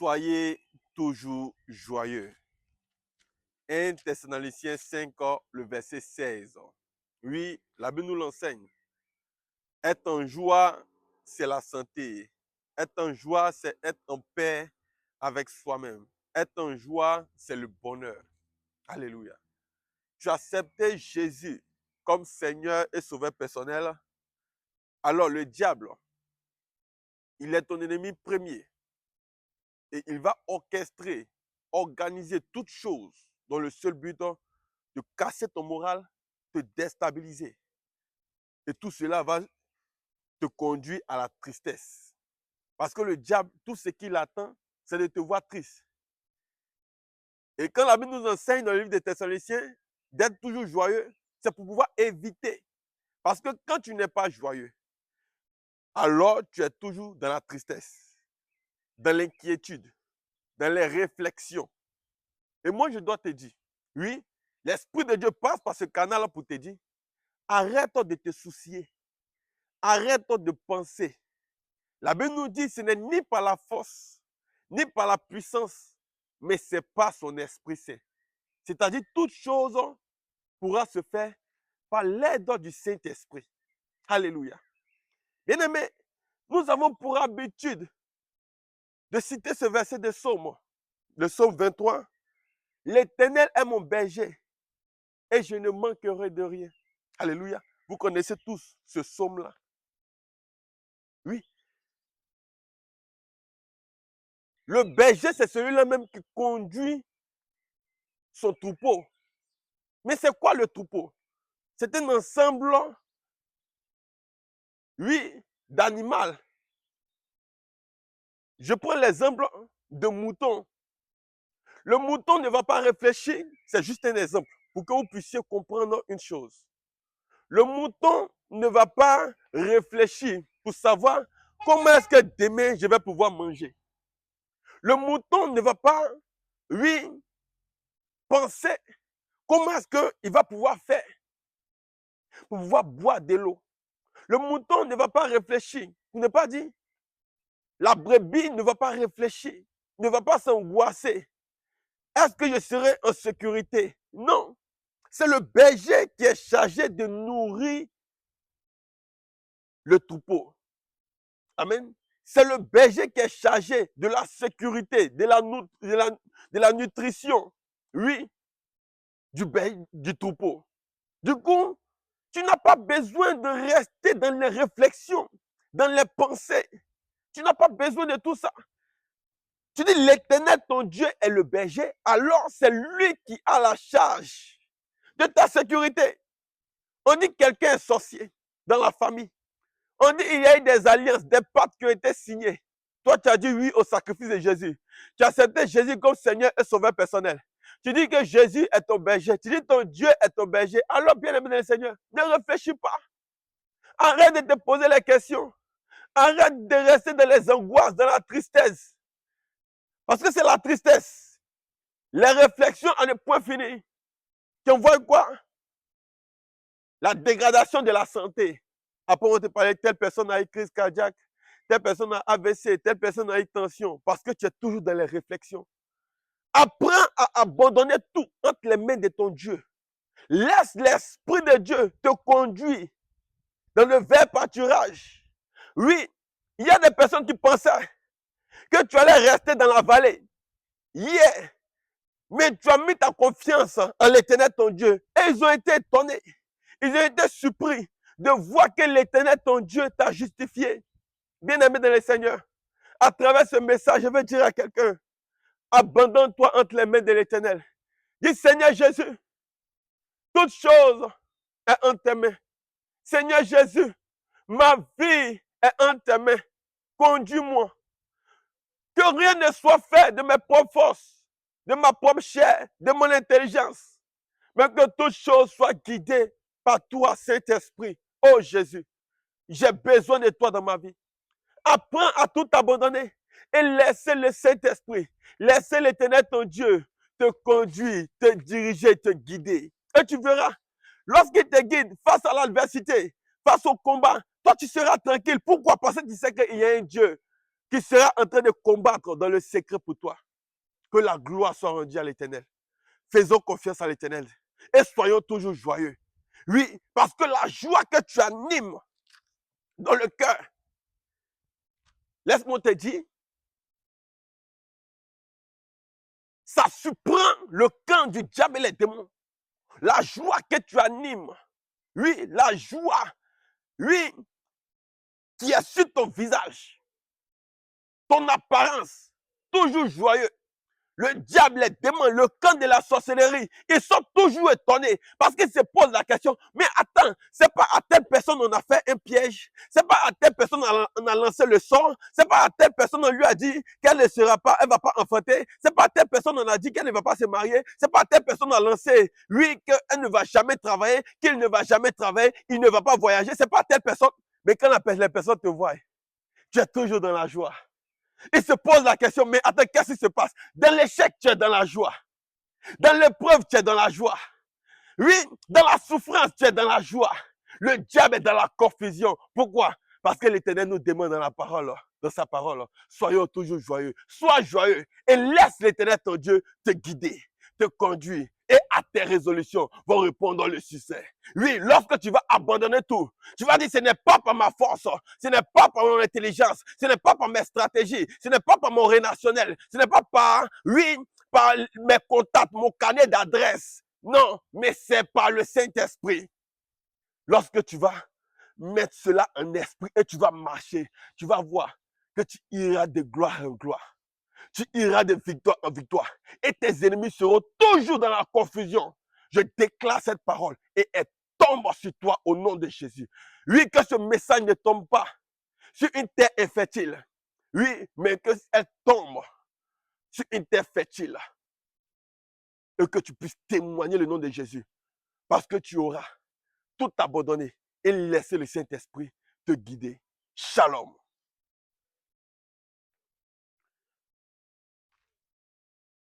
Soyez toujours joyeux. 1 Thessaloniciens 5, le verset 16. Oui, la Bible nous l'enseigne. Être en joie, c'est la santé. Être en joie, c'est être en paix avec soi-même. Être en joie, c'est le bonheur. Alléluia. Tu as accepté Jésus comme Seigneur et Sauveur personnel. Alors le diable, il est ton ennemi premier. Et il va orchestrer, organiser toutes choses dans le seul but de casser ton moral, te déstabiliser. Et tout cela va te conduire à la tristesse. Parce que le diable, tout ce qu'il attend, c'est de te voir triste. Et quand la Bible nous enseigne dans le livre des Thessaloniciens d'être toujours joyeux, c'est pour pouvoir éviter. Parce que quand tu n'es pas joyeux, alors tu es toujours dans la tristesse, dans l'inquiétude, dans les réflexions. Et moi, je dois te dire, oui, l'Esprit de Dieu passe par ce canal-là pour te dire, arrête de te soucier, arrête de penser. La Bible nous dit, ce n'est ni par la force, ni par la puissance, mais c'est par son Esprit Saint. C'est-à-dire, toute chose pourra se faire par l'aide du Saint-Esprit. Alléluia. Bien-aimés, nous avons pour habitude de citer ce verset de Psaume, le Psaume 23. L'Éternel est mon berger et je ne manquerai de rien. Alléluia. Vous connaissez tous ce psaume-là. Oui. Le berger, c'est celui-là même qui conduit son troupeau. Mais c'est quoi le troupeau? C'est un ensemble, oui, d'animal. Je prends l'exemple de mouton. Le mouton ne va pas réfléchir, c'est juste un exemple pour que vous puissiez comprendre une chose. Le mouton ne va pas réfléchir pour savoir comment est-ce que demain je vais pouvoir manger. Le mouton ne va pas, oui, penser comment est-ce qu'il va pouvoir faire pour pouvoir boire de l'eau. Le mouton ne va pas réfléchir, pour ne pas dire, la brebis ne va pas réfléchir, ne va pas s'angoisser. Est-ce que je serai en sécurité? Non. C'est le berger qui est chargé de nourrir le troupeau. Amen. C'est le berger qui est chargé de la sécurité, de la nutrition, oui, du troupeau. Du coup, tu n'as pas besoin de rester dans les réflexions, dans les pensées. Tu n'as pas besoin de tout ça. Tu dis, l'Éternel, ton Dieu, est le berger, alors c'est lui qui a la charge de ta sécurité. On dit que quelqu'un est sorcier dans la famille. On dit qu'il y a eu des alliances, des pactes qui ont été signés. Toi, tu as dit oui au sacrifice de Jésus. Tu as accepté Jésus comme Seigneur et Sauveur personnel. Tu dis que Jésus est ton berger. Tu dis que ton Dieu est ton berger. Alors, bien aimé dans le Seigneur, ne réfléchis pas. Arrête de te poser les questions. Arrête de rester dans les angoisses, dans la tristesse. Parce que c'est la tristesse. Les réflexions à ne point fini. Tu envoies quoi? La dégradation de la santé. Après, on te parlait, telle personne a eu crise cardiaque, telle personne a AVC, telle personne a eu tension. Parce que tu es toujours dans les réflexions. Apprends à abandonner tout entre les mains de ton Dieu. Laisse l'Esprit de Dieu te conduire dans le vert pâturage. Oui, il y a des personnes qui pensaient que tu allais rester dans la vallée. Yeah. Mais tu as mis ta confiance en l'Éternel ton Dieu. Et ils ont été étonnés. Ils ont été surpris de voir que l'Éternel ton Dieu t'a justifié. Bien-aimé dans le Seigneur, à travers ce message, je veux dire à quelqu'un, abandonne-toi entre les mains de l'Éternel. Dis, Seigneur Jésus, toute chose est entre tes mains. Seigneur Jésus, ma vie est entre tes mains. Conduis-moi. Que rien ne soit fait de mes propres forces, de ma propre chair, de mon intelligence, mais que toute chose soit guidée par toi, Saint-Esprit. Oh Jésus, j'ai besoin de toi dans ma vie. Apprends à tout abandonner et laisser le Saint-Esprit, laisser l'Éternel ton Dieu te conduire, te diriger, te guider. Et tu verras, lorsqu'il te guide face à l'adversité, face au combat, toi tu seras tranquille. Pourquoi? Parce que tu sais qu'il y a un Dieu qui sera en train de combattre dans le secret pour toi. Que la gloire soit rendue à l'Éternel. Faisons confiance à l'Éternel et soyons toujours joyeux. Oui, parce que la joie que tu animes dans le cœur, laisse-moi te dire, ça surprend le camp du diable et les démons. La joie que tu animes, oui, la joie, oui, qui est sur ton visage, ton apparence, toujours joyeux. Le diable, les démons, le camp de la sorcellerie, ils sont toujours étonnés parce qu'ils se posent la question, mais attends, c'est pas à telle personne on a fait un piège, c'est pas à telle personne on a lancé le sort, c'est pas à telle personne on lui a dit qu'elle ne sera pas, elle va pas enfanter, c'est pas à telle personne on a dit qu'elle ne va pas se marier, c'est pas à telle personne on a lancé, lui, qu'elle ne va jamais travailler, qu'il ne va jamais travailler, il ne va pas voyager, c'est pas à telle personne, mais quand les personnes te voient, tu es toujours dans la joie. Il se pose la question, mais attends, qu'est-ce qui se passe? Dans l'échec, tu es dans la joie. Dans l'épreuve, tu es dans la joie. Oui, dans la souffrance, tu es dans la joie. Le diable est dans la confusion. Pourquoi? Parce que l'Éternel nous demande dans la parole, dans sa parole, soyons toujours joyeux. Sois joyeux et laisse l'Éternel ton Dieu te guider, te conduire. Et à tes résolutions vont répondre le succès. Oui, lorsque tu vas abandonner tout, tu vas dire ce n'est pas par ma force, ce n'est pas par mon intelligence, ce n'est pas par mes stratégies, ce n'est pas par mon relationnel, ce n'est pas par, oui, par mes contacts, mon carnet d'adresse. Non, mais c'est par le Saint-Esprit. Lorsque tu vas mettre cela en esprit et tu vas marcher, tu vas voir que tu iras de gloire en gloire. Tu iras de victoire en victoire. Et tes ennemis seront toujours dans la confusion. Je déclare cette parole et elle tombe sur toi au nom de Jésus. Oui, que ce message ne tombe pas sur une terre infertile. Oui, mais qu'elle tombe sur une terre fertile. Et que tu puisses témoigner le nom de Jésus. Parce que tu auras tout abandonné et laisser le Saint-Esprit te guider. Shalom.